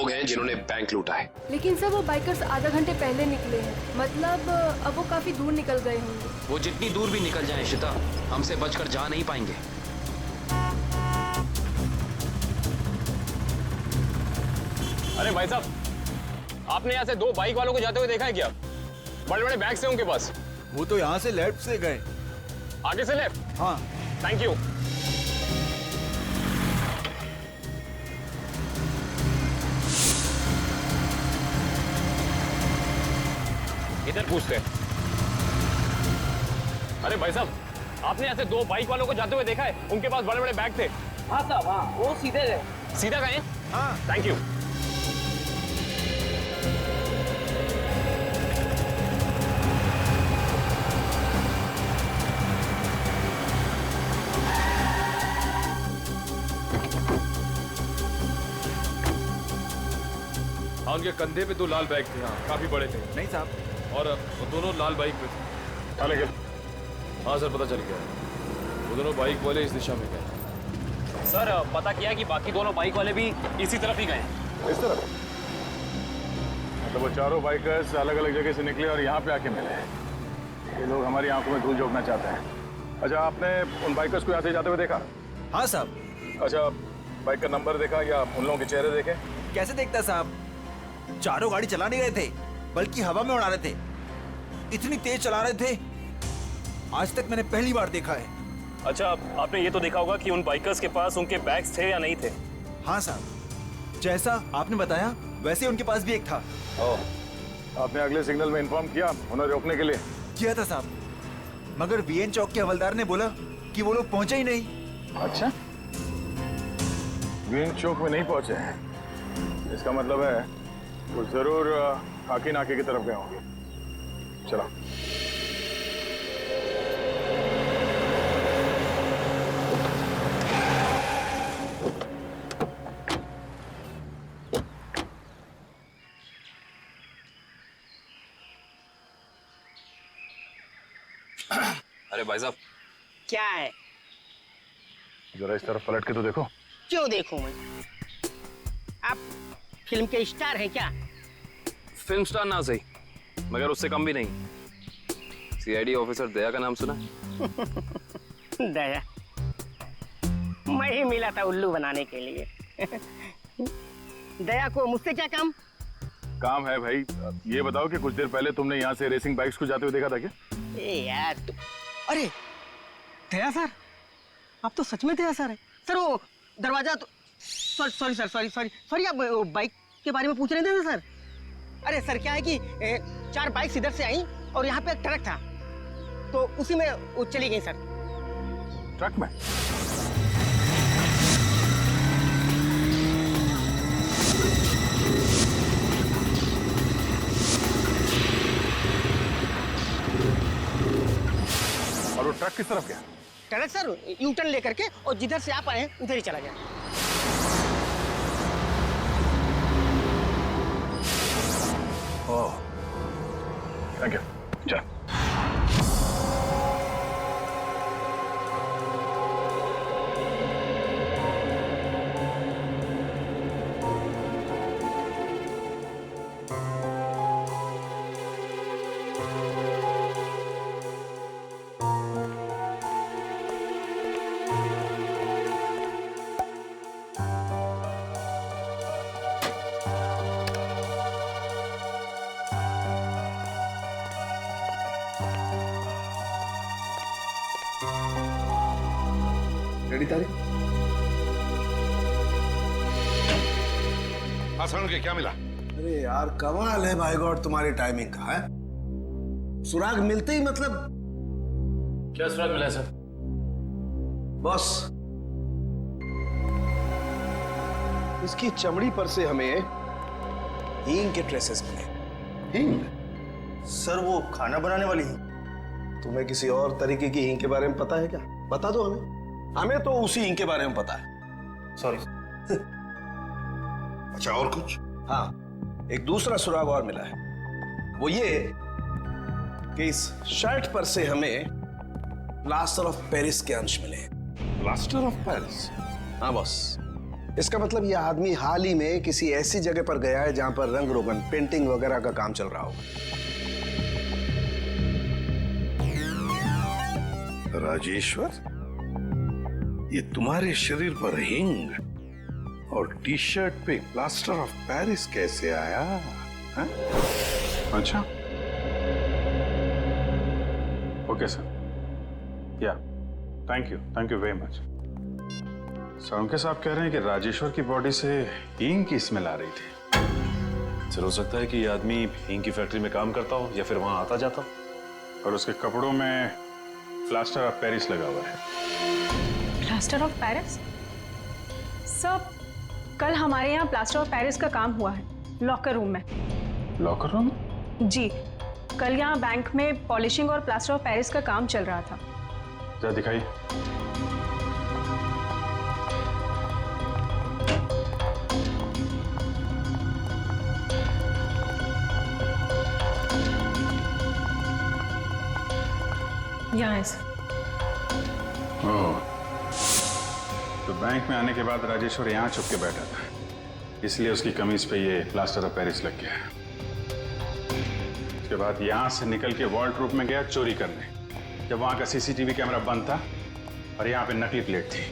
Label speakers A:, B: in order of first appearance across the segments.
A: लोग हैं जिन्होंने बैंक लूटा है।
B: लेकिन सर वो बाइकर्स आधा घंटे पहले निकले हैं, मतलब अब वो काफी दूर निकल गए होंगे।
C: वो जितनी दूर भी निकल जाएं इशिता, हमसे बचकर जा नहीं पाएंगे।
D: अरे भाई साहब, आपने यहाँ से 2 बाइक वालों को जाते हुए देखा है क्या? बड़े बड़े बैग्स हैं उनके पास।
E: वो तो यहाँ से लेफ्ट से गए।
D: आगे से लेफ्ट?
E: हाँ।
D: Thank you. इधर पूछते हैं। अरे भाई साहब, आपने यहाँ से 2 बाइक वालों को जाते हुए देखा है? उनके पास बड़े बड़े बैग थे।
F: हाँ साहब, हाँ वो सीधे गए।
D: सीधा गए?
E: हाँ।
D: Thank you.
G: हाँ, उनके कंधे पे 2 लाल बैग थे। हाँ, काफी बड़े थे।
E: नहीं साहब।
G: और वो दोनों लाल बाइक पे थे। हाँ सर, पता चल गया। वो दोनों बाइक वाले इस दिशा में गए।
D: सर पता किया कि बाकी दोनों बाइक वाले भी इसी तरफ ही गए।
H: इस तरफ? मतलब वो चारों बाइकर्स अलग अलग जगह से निकले और यहाँ पे आके मिले हैं। ये लोग हमारी आंखों में धूल झोंकना चाहते हैं। अच्छा, आपने उन बाइकर्स को यहाँ से जाते हुए देखा?
E: हाँ साहब।
H: अच्छा, बाइक का नंबर देखा या उन लोगों के चेहरे देखे?
E: कैसे देखता साहब, चारों गाड़ी चला नहीं रहे थे, बल्कि हवा में उड़ा रहे थे। इतनी तेज चला रहे थे, आज तक मैंने पहली बार देखा है।
D: अच्छा, आपने ये तो देखा होगा कि उन बाइकर्स के पास उनके बैग्स थे या नहीं थे?
E: हाँ साहब, जैसा आपने बताया वैसे उनके पास भी एक था।
H: आपने अगले सिग्नल में इन्फॉर्म किया उन्हें रोकने के लिए?
E: किया था साहब, मगर वीएन चौक के हवलदार ने बोला कि वो लोग पहुंचे ही नहीं।
H: अच्छा, वीएन चौक में नहीं पहुंचे हैं, इसका मतलब है वो जरूर खाकी नाके की तरफ गए होंगे। चलो।
C: अरे भाई साहब,
F: क्या है?
H: जरा इस तरफ पलट के तो देखो।
F: क्यों देखूं मैं? आप फिल्म के स्टार हैं क्या?
C: फिल्म स्टार ना सही, मगर उससे कम भी नहीं। सीआईडी ऑफिसर दया का नाम सुना?
F: दया? मैं ही मिला था उल्लू बनाने के लिए। दया को मुझसे क्या काम?
H: काम है भाई। ये बताओ कि कुछ देर पहले तुमने यहाँ से रेसिंग बाइक्स को जाते हुए देखा था क्या?
F: ए यार तू... अरे दया सर, आप तो सच में दया सर है। सर वो दरवाजा तो... सॉरी सर, सॉरी आप बाइक के बारे में पूछ रहे थे ना सर? अरे सर क्या है कि 4 बाइक्स इधर से आई और यहाँ पे एक ट्रक था, तो उसी में वो चली गई सर।
H: ट्रक में? और वो ट्रक किस तरफ गया?
F: ट्रक सर यू टर्न लेकर के और जिधर से आप आए हैं उधर ही चला गया।
H: ओह, थैंक यू। चल।
I: रेडी तारीख?
J: हाँ सर, के क्या मिला?
I: अरे यार कमाल है भाई गॉड तुम्हारी टाइमिंग का है। सुराग मिलते ही मतलब।
G: क्या सुराग मिला है सर?
I: बॉस, इसकी चमड़ी पर से हमें हींग के ट्रेसेस मिले। हींग?
J: सर वो खाना बनाने वाली है।
I: तुम्हें किसी और तरीके की हींग के बारे में पता है क्या? बता दो हमें। हमें तो उसी हींग के बारे में पता है।
J: सॉरी। अच्छा, और कुछ?
I: हाँ, एक दूसरा सुराग और मिला है। वो ये कि इस शर्ट पर से हमें प्लास्टर ऑफ पेरिस के अंश मिले।
J: Plaster of Paris?
I: हाँ बॉस, इसका मतलब यह आदमी हाल ही में किसी ऐसी जगह पर गया है जहां पर रंग रोगन, पेंटिंग वगैरह का काम चल रहा होगा। राजेश्वर, ये तुम्हारे शरीर पर हिंग और टी शर्ट पे प्लास्टर ऑफ पेरिस कैसे आया? हा?
H: अच्छा, ओके सर, या thank you very much. Sawanke साहब कह रहे हैं कि राजेश्वर की बॉडी से हींग की स्मेल आ रही थी।
G: सर, हो सकता है कि ये आदमी हींग की फैक्ट्री में काम करता हो या फिर वहां आता जाता हो।
H: और उसके कपड़ों में प्लास्टर ऑफ पेरिस लगा हुआ है।
A: Plaster of Paris? सर, कल हमारे यहाँ प्लास्टर ऑफ पेरिस का काम हुआ है लॉकर रूम में।
H: Locker room?
A: जी, कल यहाँ बैंक में पॉलिशिंग और प्लास्टर ऑफ पेरिस का काम चल रहा था।
H: जरा दिखाइए।
A: यहाँ है सर।
H: ओह, तो बैंक में आने के बाद राजेश्वर यहाँ छुप के बैठा था, इसलिए उसकी कमीज पे ये प्लास्टर ऑफ पेरिस लग गया। उसके बाद यहाँ से निकल के वॉल्ट्रूफ में गया चोरी करने, जब वहाँ का सीसीटीवी कैमरा बंद था और यहाँ पे नकली प्लेट थी।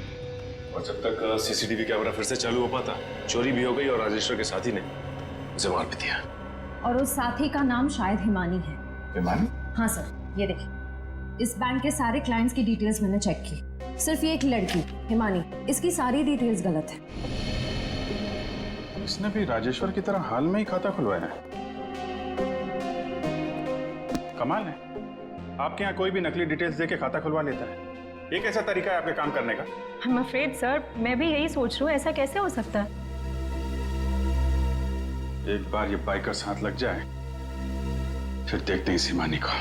G: और जब तक सीसीटीवी कैमरा फिर से चालू हो पाता, चोरी भी हो गई और राजेश्वर के साथी ने उसे मार भी दिया।
K: और उस साथी का नाम शायद हिमानी है।
H: हिमानी?
K: हाँ सर, ये देखिए, इस बैंक के सारे क्लाइंट्स की डिटेल्स मैंने चेक की। सिर्फ ये एक लड़की हिमानी, इसकी सारी डिटेल्स गलत है।
H: इसने भी राजेश्वर की तरह हाल में ही खाता खुलवाया है। कमाल है, आपके यहाँ कोई भी नकली डिटेल्स देके खाता खुलवा लेता है। ये कैसा तरीका है आपके काम करने का?
A: I'm afraid सर, मैं भी यही सोच रही हूँ, ऐसा कैसे हो सकता है?
H: एक बार ये बाइकर्स हाथ लग जाए, फिर देखते हैं इस हिमानी को।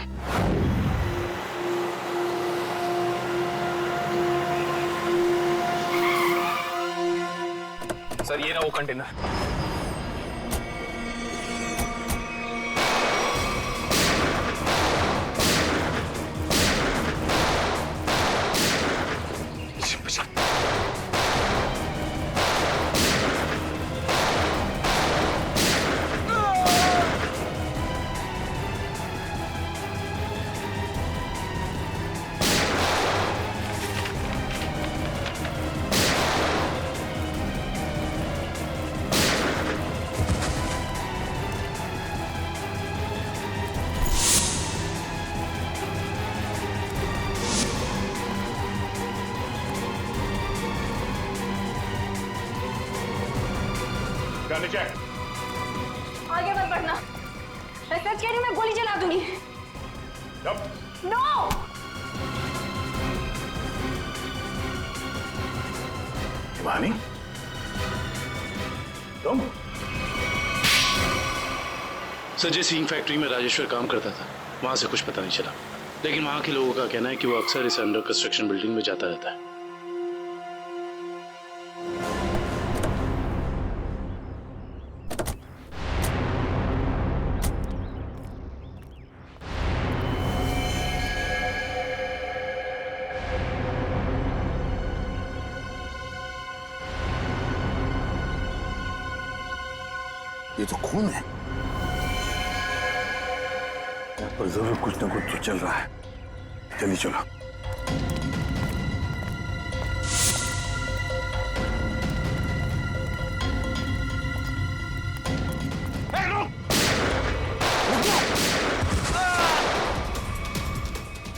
D: सर, ये ना वो कंटेनर।
H: नीचे
A: आगे मत बढ़ना, मैं सच कह रही हूँ, मैं गोली चला दूंगी। नो!
H: हिमानी, तुम?
L: सर, जिस हींग फैक्ट्री में राजेश्वर काम करता था, वहां से कुछ पता नहीं चला, लेकिन वहां के लोगों का कहना है कि वो अक्सर इस अंडर कंस्ट्रक्शन बिल्डिंग में जाता रहता है।
I: ये तो खून है। यहाँ पर जरूर कुछ ना कुछ तो चल रहा है। जल्दी चलो।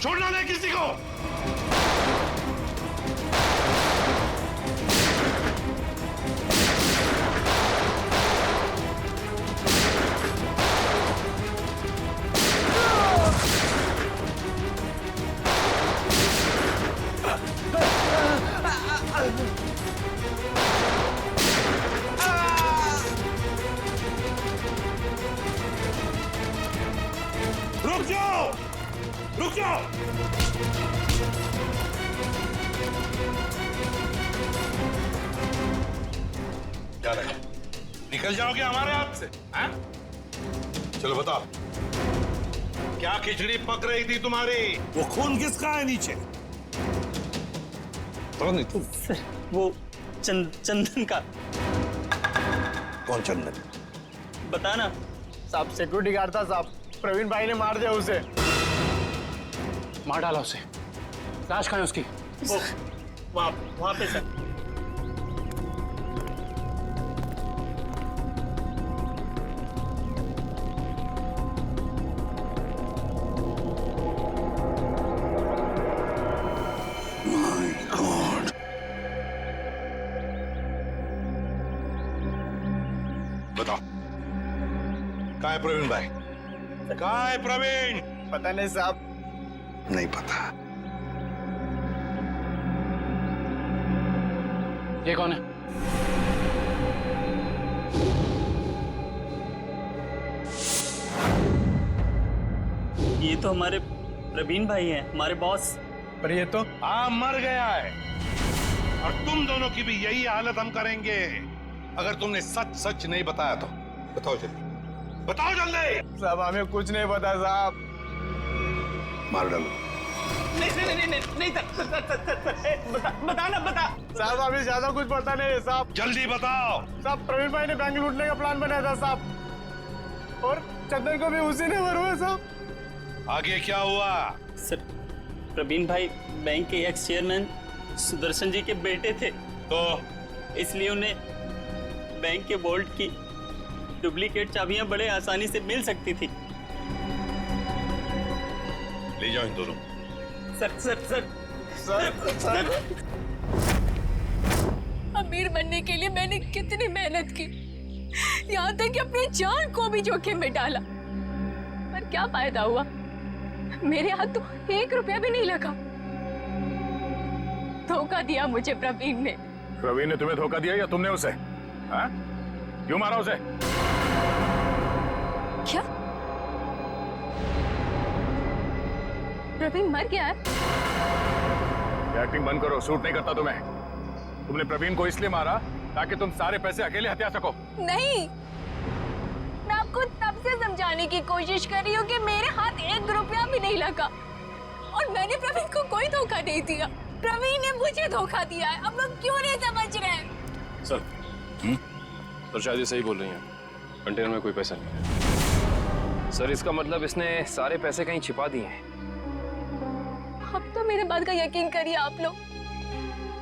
L: छोड़ना नहीं किसी को।
I: रुक जाओ, रुक जाओ। क्या रहे? निकल जाओगे हमारे हाथ से? हैं? चलो बताओ, क्या खिचड़ी पक रही थी तुम्हारी? वो खून किसका है नीचे?
J: पता नहीं तो।
F: सर, वो
M: चंदन का।
I: कौन चंदन?
M: बता ना।
J: साहब सिक्योरिटी गार्ड था साहब, प्रवीण भाई ने मार दिया उसे।
L: मार डाला उसे? लाश कहाँ है उसकी?
M: वहाँ पे सर।
I: बताओ, कहाँ है प्रवीण भाई? कहाँ है प्रवीण?
J: पता नहीं साहब।
I: नहीं पता।
L: ये कौन है?
M: ये तो हमारे प्रवीण भाई हैं, हमारे बॉस।
J: पर ये तो
I: हाँ, मर गया है। और तुम दोनों की भी यही हालत हम करेंगे अगर तुमने सच सच नहीं बताया तो। बताओ जल्दी, बताओ जल्दी।
J: साहब हमें कुछ नहीं पता साहब।
I: मार डालो।
M: नहीं बता ना, बता।
J: साहब हमें ज्यादा कुछ पता नहीं है साहब।
I: जल्दी बताओ।
J: साहब प्रवीण भाई ने बैंक लूटने का प्लान बनाया था साहब, और चंदन को भी उसी ने मरवाया साहब।
I: आगे क्या हुआ?
M: सर, प्रवीण भाई बैंक के एक्स चेयरमैन सुदर्शन जी के बेटे थे,
I: तो
M: इसलिए उन्हें बैंक के वॉल्ट की डुप्लीकेट चाबियां बड़े आसानी से मिल सकती थी।
I: ले जाओ इन दोनों।
M: सर।
B: अमीर बनने के लिए मैंने कितनी मेहनत की, यहाँ तक कि अपनी जान को भी जोखिम में डाला, पर क्या फायदा हुआ? मेरे हाथ तो 1 रुपया भी नहीं लगा। धोखा दिया मुझे प्रवीण ने।
H: प्रवीण ने तुम्हें धोखा दिया या तुमने उसे? हाँ? क्यों मारा उसे?
B: क्या प्रवीण मर गया है?
H: एक्टिंग बंद करो, सूट नहीं करता तुम्हें। तुमने प्रवीण को इसलिए मारा ताकि तुम सारे पैसे अकेले हथिया सको।
B: नहीं, मैं आपको तब से समझाने की कोशिश कर रही हूँ कि मेरे हाथ 1 रुपया भी नहीं लगा और मैंने प्रवीण को कोई धोखा नहीं दिया। प्रवीण ने मुझे धोखा दिया है। अब लोग क्यों नहीं समझ रहे हैं?
G: सर, सर शायद ये सही बोल रही हैं। कंटेनर में कोई पैसा नहीं है।
C: सर, इसका मतलब इसने सारे पैसे कहीं छिपा दिए हैं।
B: अब तो मेरे बात का यकीन करिए आप लोग,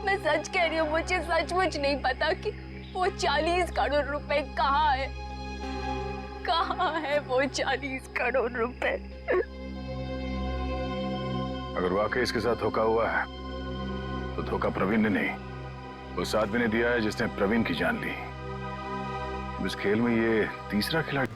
B: मैं सच कह रही हूँ। मुझे सचमुच नहीं पता कि वो 40 करोड़ रुपए कहाँ है। कहाँ है वो 40 करोड़ रुपए?
H: अगर वाकई इसके साथ धोखा हुआ है तो धोखा प्रवीण ने नहीं, उस आदमी ने दिया है जिसने प्रवीण की जान ली। इस खेल में ये तीसरा खिलाड़ी।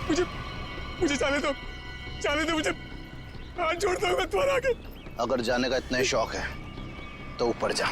J: मुझे जाने दो मुझे, हाथ जोड़ता हूँ मैं तुम्हारे आगे।
N: अगर जाने का इतना ही शौक है तो ऊपर जा।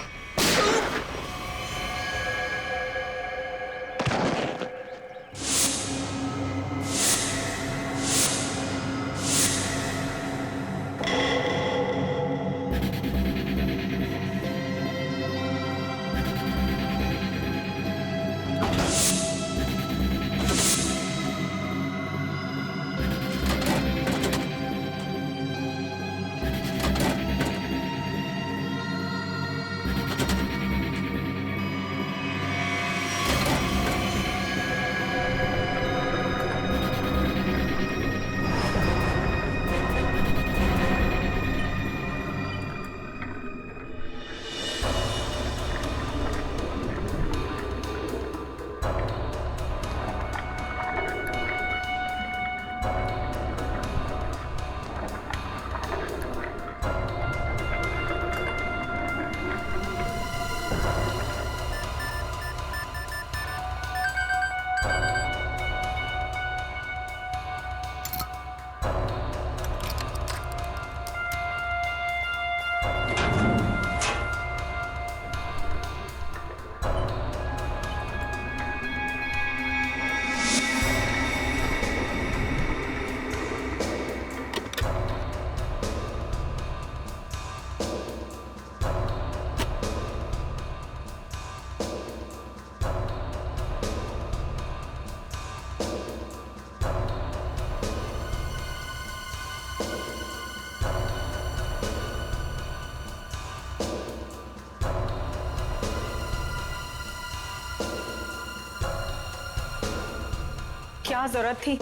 A: क्या जरूरत थी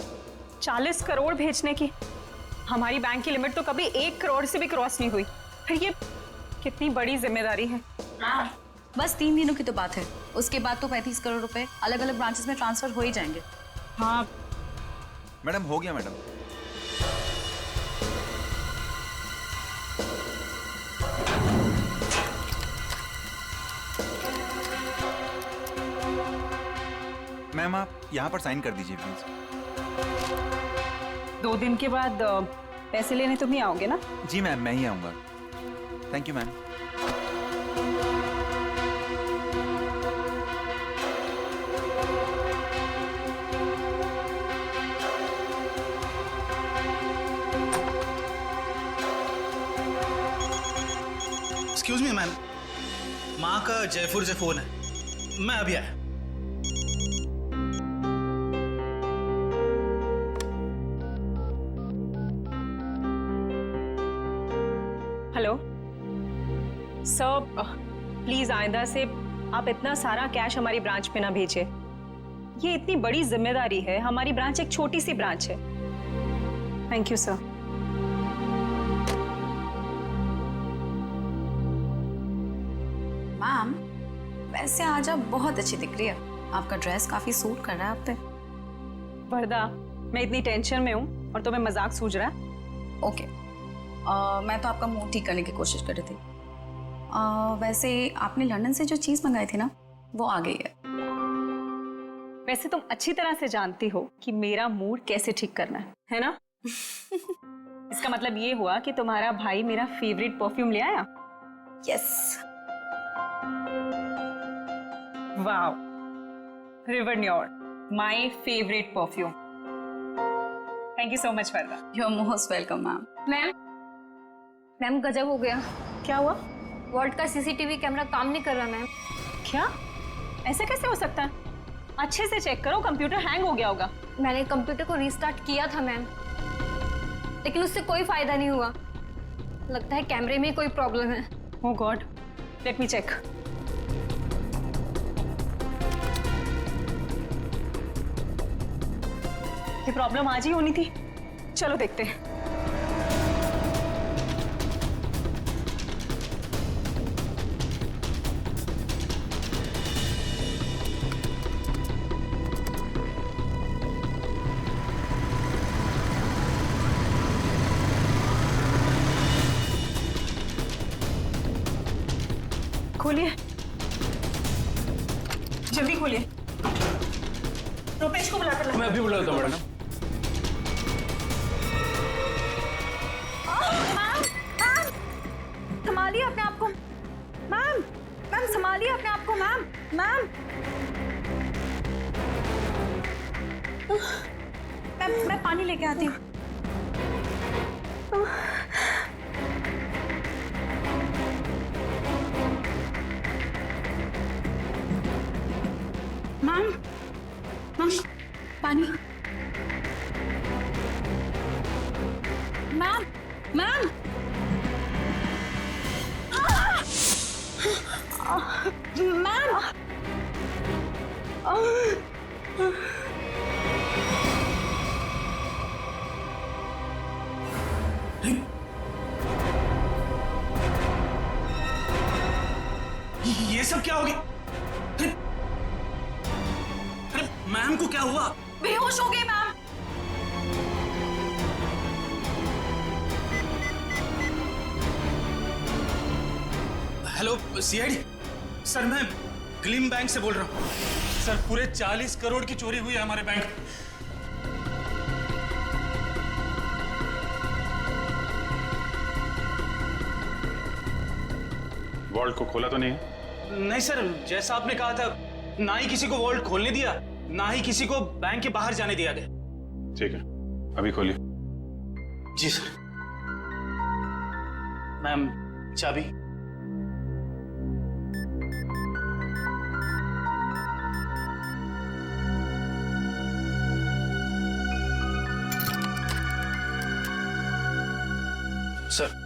A: 40 करोड़ भेजने की? हमारी बैंक की लिमिट तो कभी 1 करोड़ से भी क्रॉस नहीं हुई। फिर ये कितनी बड़ी जिम्मेदारी है।
K: बस 3 दिनों की तो बात है, उसके बाद तो 35 करोड़ रुपए अलग अलग ब्रांचेस में ट्रांसफर हो ही जाएंगे।
A: हाँ
E: मैडम, हो गया मैडम। मैम आप यहाँ पर साइन कर दीजिए प्लीज।
A: 2 दिन के बाद पैसे लेने तुम ही आओगे ना?
E: जी मैम, मैं ही आऊँगा। Thank you ma'am.
N: Excuse me ma'am, माँ का जयपुर से फोन है, मैं अभी आया।
A: हेलो सर, प्लीज आइंदा से आप इतना सारा कैश हमारी ब्रांच में ना भेजिए। ये इतनी बड़ी जिम्मेदारी है, हमारी ब्रांच एक छोटी सी ब्रांच है। Thank you sir.
K: मैम, वैसे आज आप बहुत अच्छी दिख रही है, आपका ड्रेस काफी सूट कर रहा है आप पे।
A: वरदा, मैं इतनी टेंशन में हूँ और तुम्हें मजाक सूझ रहा है?
K: ओके, मैं तो आपका मूड ठीक करने की कोशिश कर रही थी। वैसे आपने लंदन से जो चीज मंगाई थी ना, वो आ गई है।
A: वैसे तुम अच्छी तरह से जानती हो कि मेरा मूड कैसे ठीक करना है ना? इसका मतलब ये हुआ कि तुम्हारा भाई मेरा फेवरेट परफ्यूम ले आया?
K: यस।
A: वाओ, रिवर न्योर, my favourite perfume. Thank you so much Varda.
K: You are most welcome ma'am.
B: Ma'am गजब हो गया।
A: क्या हुआ?
B: वॉल्ट का सीसीटीवी कैमरा काम नहीं कर रहा मैम।
A: क्या? ऐसा कैसे हो सकता है? अच्छे से चेक करो, कंप्यूटर हैंग हो गया होगा।
B: मैंने कंप्यूटर को रीस्टार्ट किया था मैम, लेकिन उससे कोई फायदा नहीं हुआ। लगता है कैमरे में कोई प्रॉब्लम है।
A: ओह गॉड, लेट मी चेक। ये प्रॉब्लम आज ही होनी थी। चलो देखते हैं। खोलिए, जल्दी खोलिए।
F: रुपेश को बुलाकर ला।
D: मैं अभी बुला देता हूँ मैडम।
K: संभालिए अपने आप को मैम। मैम संभालिए अपने आप को मैम। मैम मैं पानी लेके आती हूँ। मैम मैम पानी। मैम मैम मैम
N: ये सब क्या हो गया? अरे मैम को क्या हुआ?
K: बेहोश हो गए मैम।
N: हेलो सीआईडी सर, मैं ग्लिम बैंक से बोल रहा हूँ सर। पूरे 40 करोड़ की चोरी हुई है हमारे बैंक।
H: वॉल्ट को खोला तो नहीं है?
N: नहीं सर, जैसा आपने कहा था, ना ही किसी को वॉल्ट खोलने दिया, ना ही किसी को बैंक के बाहर जाने दिया गया।
H: ठीक है, अभी खोलिए।
N: जी सर। मैम चाबी। सर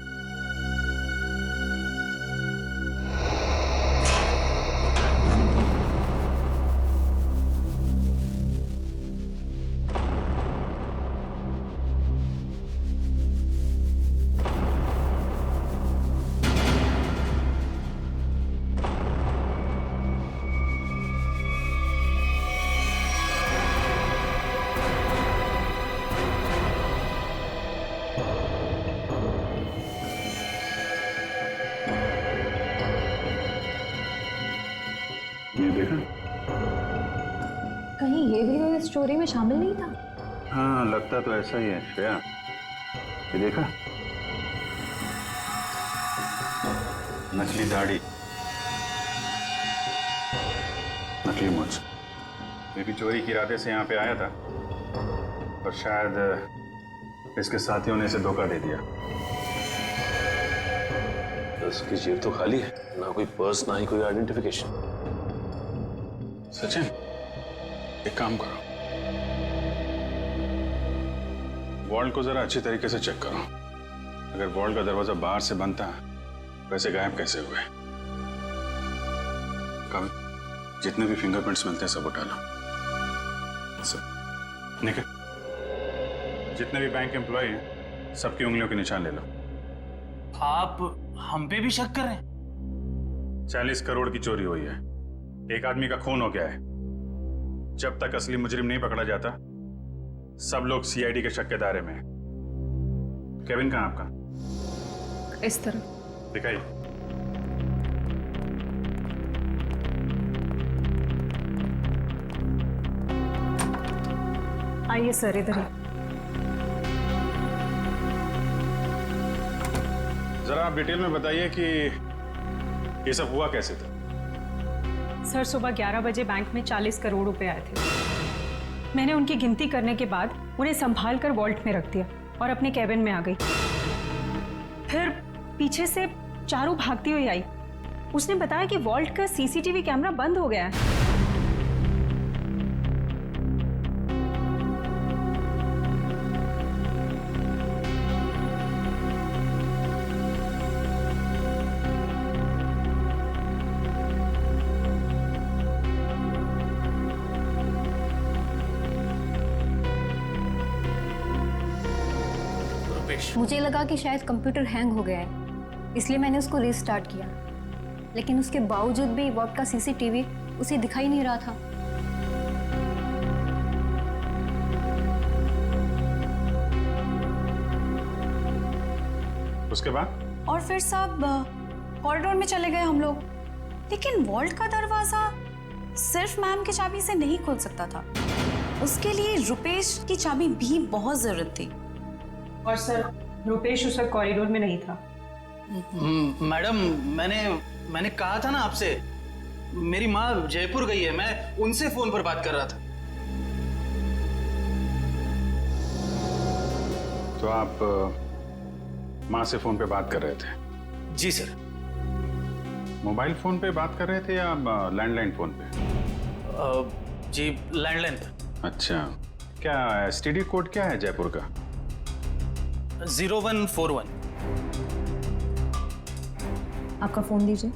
H: ये देखा?
B: कहीं ये भी तो इस चोरी में शामिल नहीं था?
H: हाँ, लगता तो ऐसा ही है श्रेया। ये देखा? नकली दाढ़ी, नकली मूंछ। ये भी चोरी के इरादे से यहाँ पे आया था, और शायद इसके साथियों ने इसे धोखा दे दिया।
C: उसकी जेब तो खाली है, ना कोई पर्स, ना ही कोई आइडेंटिफिकेशन।
H: सचिन, एक काम करो, वॉल्ट को जरा अच्छी तरीके से चेक करो। अगर वॉल्ट का दरवाजा बाहर से बंद था, वैसे गायब कैसे हुए? कभी जितने भी फिंगरप्रिंट्स मिलते हैं सब उठा लो। सब निकल, जितने भी बैंक एम्प्लॉय हैं सबकी उंगलियों के निशान ले लो।
N: आप हम पे भी शक कर रहे हैं?
H: 40 करोड़ की चोरी हुई है, एक आदमी का खून हो गया है। जब तक असली मुजरिम नहीं पकड़ा जाता, सब लोग सीआईडी के शक के दायरे में हैं। केविन कहाँ आपका?
A: इस तरह
H: दिखाइए।
A: आइए सर, इधर ही।
H: जरा आप डिटेल में बताइए कि ये सब हुआ कैसे था?
A: सर, सुबह 11 बजे बैंक में 40 करोड़ रुपए आए थे। मैंने उनकी गिनती करने के बाद उन्हें संभाल कर वॉल्ट में रख दिया और अपने कैबिन में आ गई। फिर पीछे से चारू भागती हुई आई। उसने बताया कि वॉल्ट का सीसीटीवी कैमरा बंद हो गया है।
B: मुझे लगा कि शायद कंप्यूटर हैंग हो गया है, इसलिए मैंने उसको रीस्टार्ट किया, लेकिन उसके बावजूद भी वॉल्ट का सीसीटीवी उसे दिखाई नहीं रहा था।
H: उसके बाद?
K: और फिर सब कॉरिडोर में चले गए हम लोग, लेकिन वॉल्ट का दरवाजा सिर्फ मैम की चाबी से नहीं खुल सकता था। उसके लिए रुपेश की चाबी भी बहुत जरूरत थी।
A: और सर, रुपेश उस वक्त कॉरिडोर में नहीं था।
N: मैडम, मैंने कहा था ना आपसे, मेरी माँ जयपुर गई है, मैं उनसे फोन पर बात कर रहा था।
H: तो आप माँ से फोन पे बात कर रहे थे?
N: जी सर।
H: मोबाइल फोन पे बात कर रहे थे या लैंडलाइन फोन पे?
N: जी लैंडलाइन पे।
H: अच्छा, क्या एसटीडी कोड क्या है जयपुर का?
N: 0141।
K: आपका फोन दीजिए।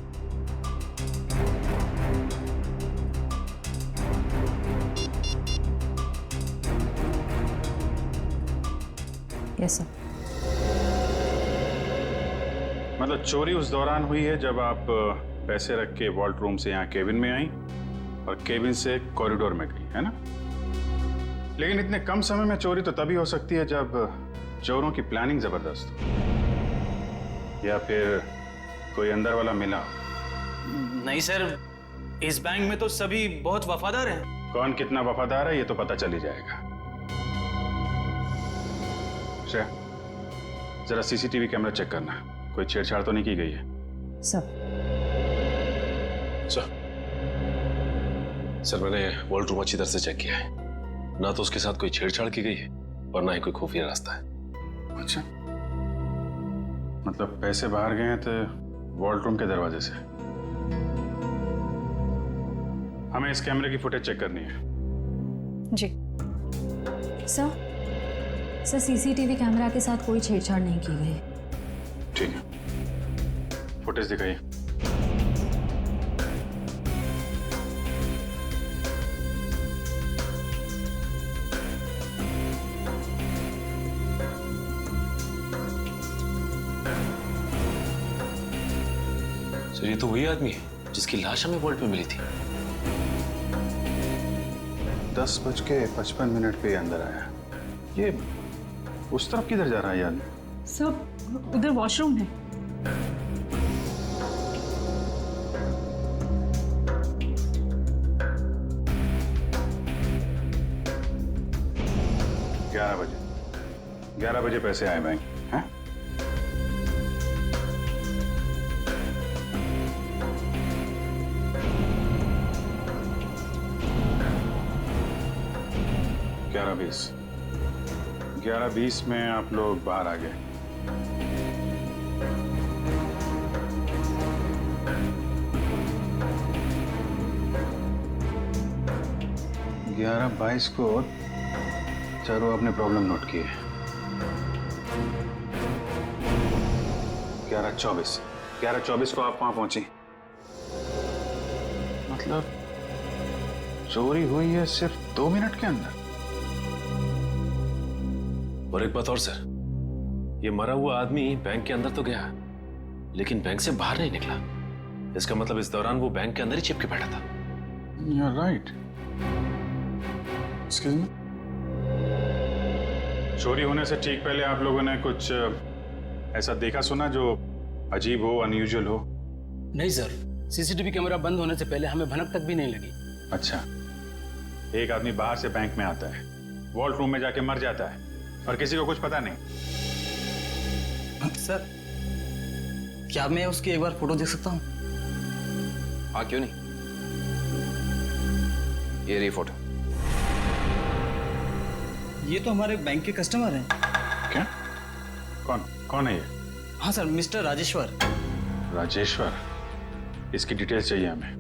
K: Yes sir.
H: मतलब चोरी उस दौरान हुई है जब आप पैसे रख के वॉल्ट रूम से यहाँ केबिन में आई और केबिन से कॉरिडोर में गई, है ना? लेकिन इतने कम समय में चोरी तो तभी हो सकती है जब चोरों की प्लानिंग जबरदस्त हो, या फिर कोई अंदर वाला मिला हो।
N: नहीं सर, इस बैंक में तो सभी बहुत वफादार हैं।
H: कौन कितना वफादार है ये तो पता चल ही जाएगा। श्रेया, जरा सीसीटीवी कैमरा चेक करना, कोई छेड़छाड़ तो नहीं की गई है?
K: सर
G: मैंने वॉल्ट रूम अच्छी तरह से चेक किया है, ना तो उसके साथ कोई छेड़छाड़ की गई है और ना ही कोई खुफिया रास्ता है।
H: अच्छा, मतलब पैसे बाहर गए हैं तो वॉल्ट रूम के दरवाजे से। हमें इस कैमरे की फुटेज चेक करनी है।
K: जी सर, सीसीटीवी कैमरा के साथ कोई छेड़छाड़ नहीं की गई।
H: ठीक है, फुटेज दिखाइए।
G: सर ये तो वही आदमी है जिसकी लाश हमें वॉल्ट में मिली थी।
H: 10:55 पे अंदर आया। ये उस तरफ किधर जा रहा है यार?
A: सब उधर वॉशरूम है। ग्यारह बजे पैसे आए बैंक, हैं? ग्यारह बीस में आप लोग बाहर आ गए। ग्यारह 22 को चारों अपने प्रॉब्लम नोट किए। 11:24 को आप वहां पहुंची। मतलब चोरी हुई है सिर्फ 2 मिनट के अंदर।
G: और एक बात और सर, ये मरा हुआ आदमी बैंक के अंदर तो गया लेकिन बैंक से बाहर नहीं निकला। इसका मतलब इस दौरान वो बैंक के अंदर ही चिपके बैठा था।
H: You're right. Excuse me? चोरी होने से ठीक पहले आप लोगों ने कुछ ऐसा देखा सुना जो अजीब हो, अनयूजुअल हो?
N: नहीं सर, सीसीटीवी कैमरा बंद होने से पहले हमें भनक तक भी नहीं लगी।
H: अच्छा, एक आदमी बाहर से बैंक में आता है, वॉल्ट रूम में जाके मर जाता है और किसी को कुछ पता नहीं।
F: सर, क्या मैं उसकी एक बार फोटो देख सकता हूँ?
C: हाँ, क्यों नहीं। ये रही फोटो।
F: ये तो हमारे बैंक के कस्टमर हैं।
H: क्या? कौन है ये?
F: हाँ सर, मिस्टर राजेश्वर।
H: राजेश्वर, इसकी डिटेल्स चाहिए हमें।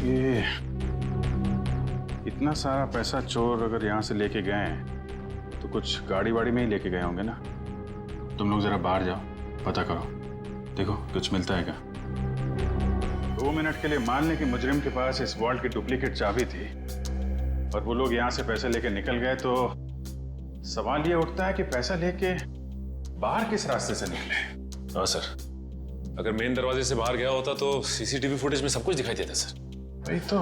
H: ये इतना सारा पैसा चोर अगर यहाँ से लेके गए हैं तो कुछ गाड़ी वाड़ी में ही लेके गए होंगे ना। तुम लोग जरा बाहर जाओ, पता करो, देखो कुछ मिलता है क्या। 2 मिनट के लिए मान लें कि मुजरिम के पास इस वॉल्ट की डुप्लीकेट चाबी थी और वो लोग यहाँ से पैसे लेके निकल गए, तो सवाल ये उठता है कि पैसा लेके बाहर किस रास्ते से निकले।
G: हाँ सर, अगर मेन दरवाजे से बाहर गया होता तो सीसीटीवी फुटेज में सब कुछ दिखाई देता सर।
H: वही तो।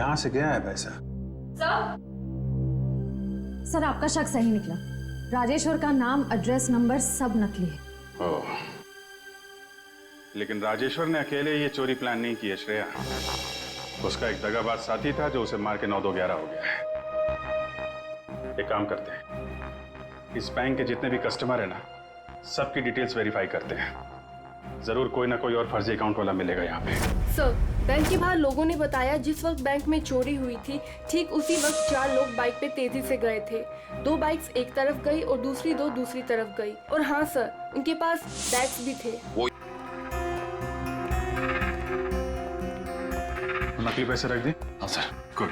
H: यहाँ से गया है पैसा?
O: सर आपका शक सही निकला। राजेश्वर का नाम, एड्रेस, नंबर सब नकली है।
H: ओह, लेकिन राजेश्वर ने अकेले ये चोरी प्लान नहीं की है श्रेया। उसका एक दगाबाज साथी था जो उसे मार के 9-2-11 हो गया है। एक काम करते हैं, इस बैंक के जितने भी कस्टमर है ना, सबकी डिटेल्स वेरीफाई करते हैं। जरूर कोई ना कोई और फर्जी अकाउंट वाला मिलेगा यहाँ पे।
B: सर, बैंक के बाहर लोगों ने बताया जिस वक्त बैंक में चोरी हुई थी ठीक उसी वक्त 4 लोग बाइक पे तेजी से गए थे। 2 बाइक्स एक तरफ गई और दूसरी 2 दूसरी तरफ गई। और हाँ सर, उनके पास बैग्स भी थे।
H: नकली पैसे रख दी?
G: हाँ सर।
H: गुड।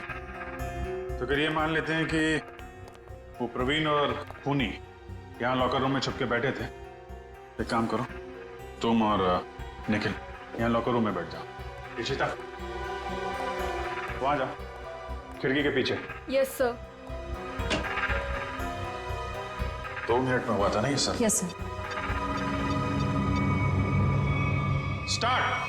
H: तो फिर ये मान लेते हैं कि वो प्रवीण और पुनी यहाँ लॉकर रूम में छुप के बैठे थे। एक काम करो, तुम और निखिल यहाँ लॉकर रूम में बैठ जाओ। इशिता, वहां जाओ, खिड़की के पीछे।
B: Yes sir.
H: 2 मिनट में हुआ था ना ये सर?
O: Yes sir.
H: स्टार्ट।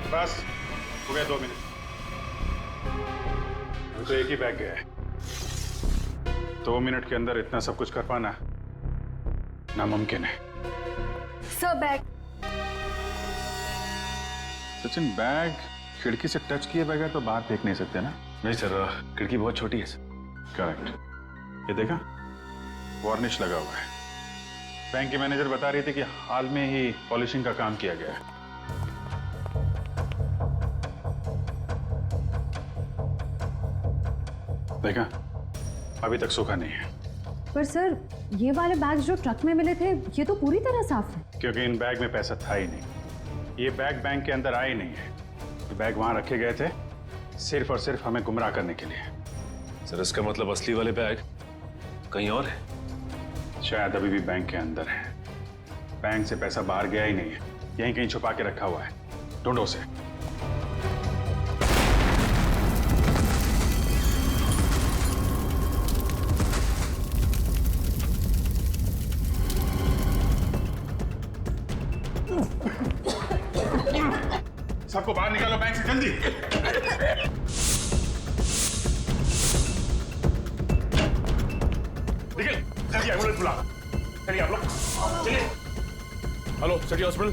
H: बस हो गया 2 मिनट। अभी तो एक ही बैग गया है। 2 मिनट के अंदर इतना सब कुछ कर पाना नामुमकिन है।
B: Sir bag.
H: सचिन, बैग खिड़की से टच किए बगैर तो बाहर फेंक नहीं सकते ना?
G: नहीं सर, खिड़की बहुत छोटी है सर।
H: करेक्ट। ये देखा, वार्निश लगा हुआ है। बैंक की मैनेजर बता रही थी कि हाल में ही पॉलिशिंग का काम किया गया है। देखा, अभी तक सूखा नहीं है।
O: पर सर, ये वाले बैग्स जो ट्रक में मिले थे ये तो पूरी तरह साफ है।
H: क्योंकि इन बैग में पैसा था ही नहीं। ये बैग बैंक के अंदर आए नहीं है। ये बैग वहां रखे गए थे सिर्फ और सिर्फ हमें गुमराह करने के लिए।
G: सर इसका मतलब असली वाले बैग कहीं और है?
H: शायद अभी भी बैंक के अंदर है। बैंक से पैसा बाहर गया ही नहीं है, यहीं कहीं छुपा के रखा हुआ है। ढूंढो उसे। सबको बाहर निकालो बैंक से जल्दी। निकल जल्दी, एम्बुलेंस बुला। चलिए आप लोग, चलिए।
C: हेलो सिटी हॉस्पिटल,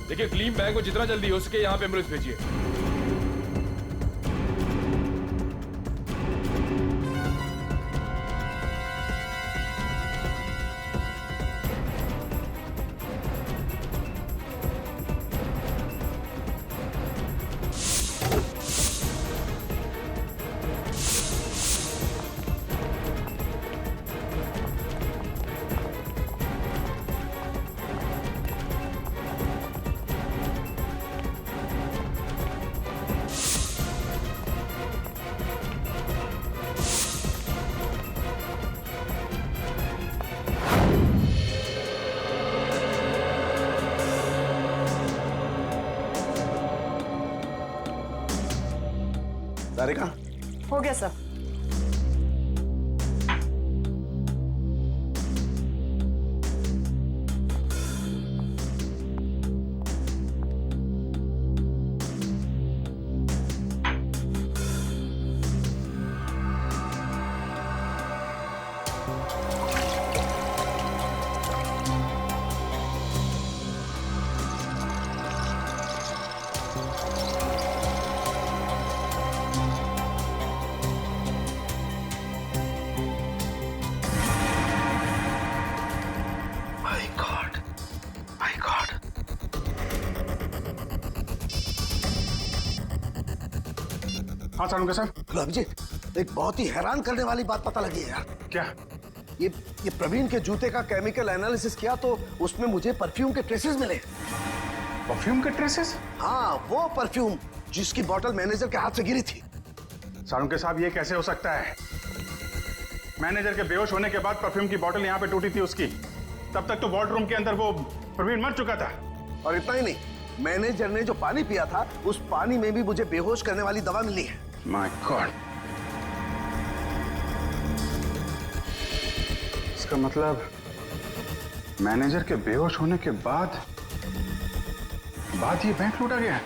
C: देखिए क्लीन बैंक को जितना जल्दी हो सके यहाँ पे एम्बुलेंस भेजिए।
I: सारे कहाँ?
A: हो गया सर।
H: हाँ सारुण साहब।
I: अभिजीत, एक बहुत ही हैरान करने वाली बात पता लगी है यार।
H: क्या?
I: ये प्रवीण के जूते का केमिकल एनालिसिस किया तो उसमें मुझे परफ्यूम के ट्रेसेस मिले।
H: परफ्यूम के ट्रेसेस?
I: हाँ, वो परफ्यूम जिसकी बोतल मैनेजर के हाथ से गिरी थी।
H: सारुण साहब, ये कैसे हो सकता है? मैनेजर के बेहोश होने के बाद परफ्यूम की बोतल यहाँ पे टूटी थी उसकी। तब तक तो वॉर्ड रूम के अंदर वो प्रवीण मर चुका था।
I: और इतना ही नहीं, मैनेजर ने जो पानी पिया था उस पानी में भी मुझे बेहोश करने वाली दवा मिली है।
H: माय गॉड, इसका मतलब मैनेजर के बेहोश होने के बाद ये बैंक लूटा गया।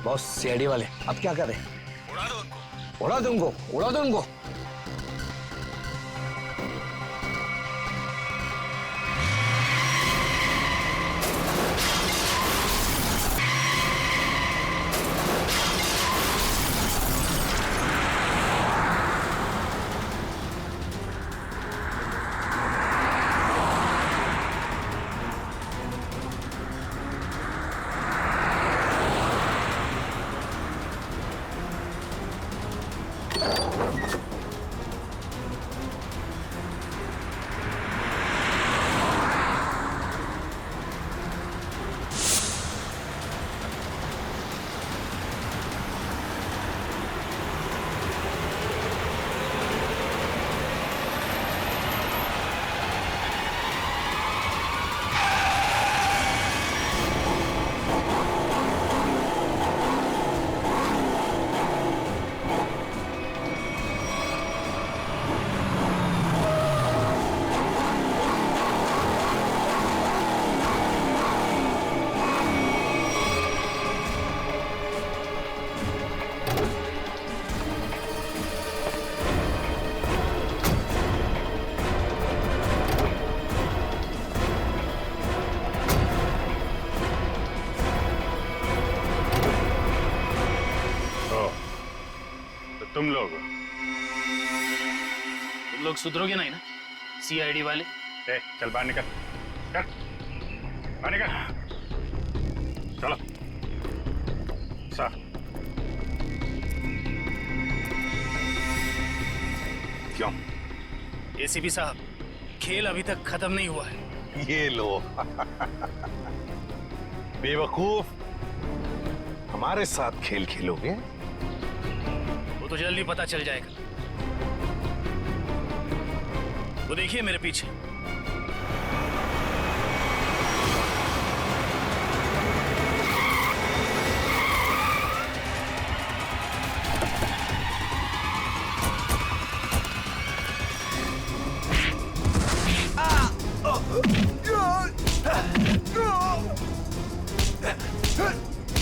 P: बॉस, सीआईडी वाले अब क्या करें? उड़ा दो उनको, उड़ा दो उनको।
H: तुम
L: लोग सुधरोगे नहीं ना सीआईडी वाले?
H: चल बाहर निकल, चल बाहर निकल, चलो सर।
L: क्यों? एसीपी साहब, खेल अभी तक खत्म नहीं हुआ है।
I: ये लो बेवकूफ, हमारे साथ खेल खेलोगे?
L: वो तो जल्दी पता चल जाएगा। वो देखिए मेरे पीछे।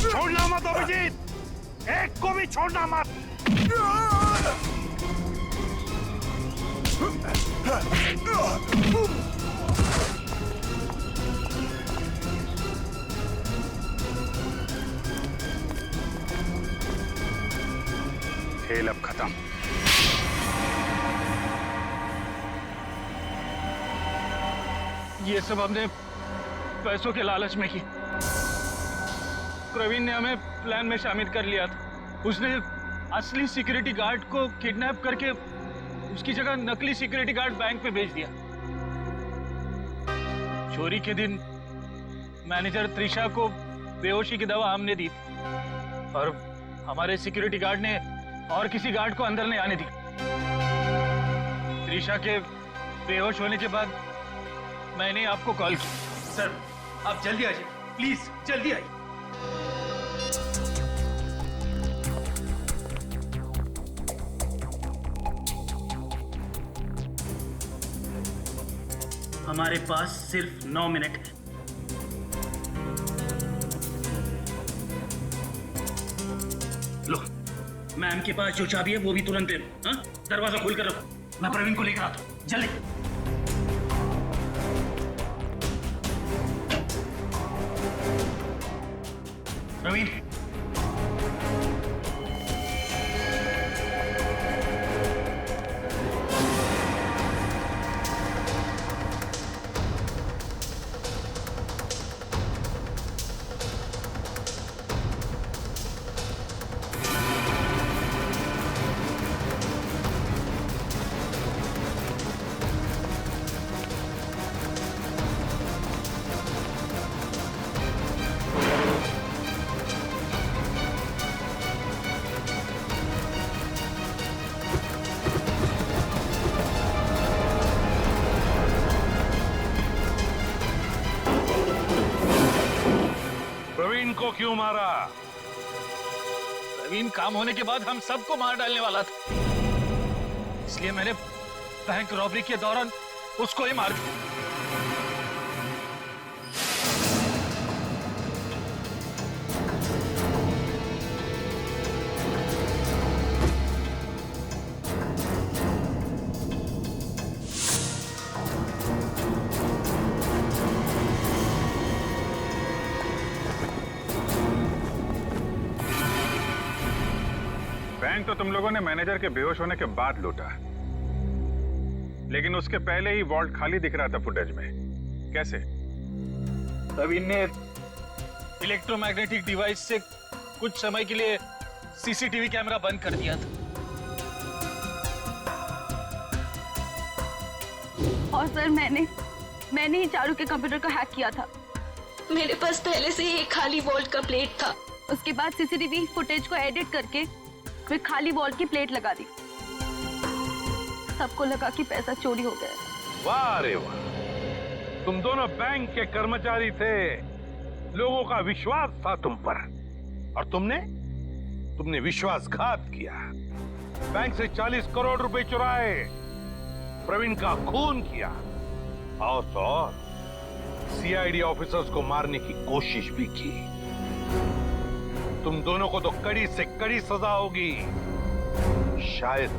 I: छोड़ना मत अभिजीत, एक को भी छोड़ना मत।
H: खेल अब खत्म।
D: ये सब हमने
N: पैसों के लालच में की। प्रवीण ने हमें प्लान में शामिल कर लिया था। उसने असली सिक्योरिटी गार्ड को किडनैप करके उसकी जगह नकली सिक्योरिटी गार्ड बैंक पे भेज दिया। चोरी के दिन मैनेजर त्रिशा को बेहोशी की दवा हमने दी थी और हमारे सिक्योरिटी गार्ड ने और किसी गार्ड को अंदर नहीं आने दी। त्रिशा के बेहोश होने के बाद मैंने आपको कॉल किया।
J: सर आप जल्दी आ जाइए, प्लीज जल्दी आइए। हमारे पास सिर्फ 9 मिनट है। लो, मैम के पास जो चाबी है वो भी तुरंत दे दो। हाँ? दरवाजा खोल कर रखो, मैं प्रवीण को लेकर आता हूँ। जल्दी। प्रवीण,
I: प्रवीण को क्यों मारा?
N: प्रवीण काम होने के बाद हम सबको मार डालने वाला था, इसलिए मैंने बैंक रॉबरी के दौरान उसको ही मार दिया।
H: बैंक तो तुम लोगों ने मैनेजर के बेहोश होने के बाद लूटा, लेकिन उसके पहले ही वॉल्ट खाली दिख रहा था फुटेज में। कैसे?
N: प्रवीण ने इलेक्ट्रोमैग्नेटिक डिवाइस से कुछ समय के लिए सीसीटीवी कैमरा बंद कर दिया था।
B: और सर मैंने ही चारू के कंप्यूटर को हैक किया था। मेरे पास पहले से ही एक खाली वॉल्ट का प्लेट था। उसके बाद सीसीटीवी फुटेज को एडिट करके फिर खाली वॉल्ट की प्लेट लगा दी। सबको लगा कि पैसा चोरी हो गया।
I: वाह रे वाह, तुम दोनों बैंक के कर्मचारी थे, लोगों का विश्वास था तुम पर, और तुमने विश्वासघात किया। बैंक से 40 करोड़ रुपए चुराए, प्रवीण का खून किया, और तो और सीआईडी ऑफिसर्स को मारने की कोशिश भी की। तुम दोनों को तो कड़ी से कड़ी सजा होगी, शायद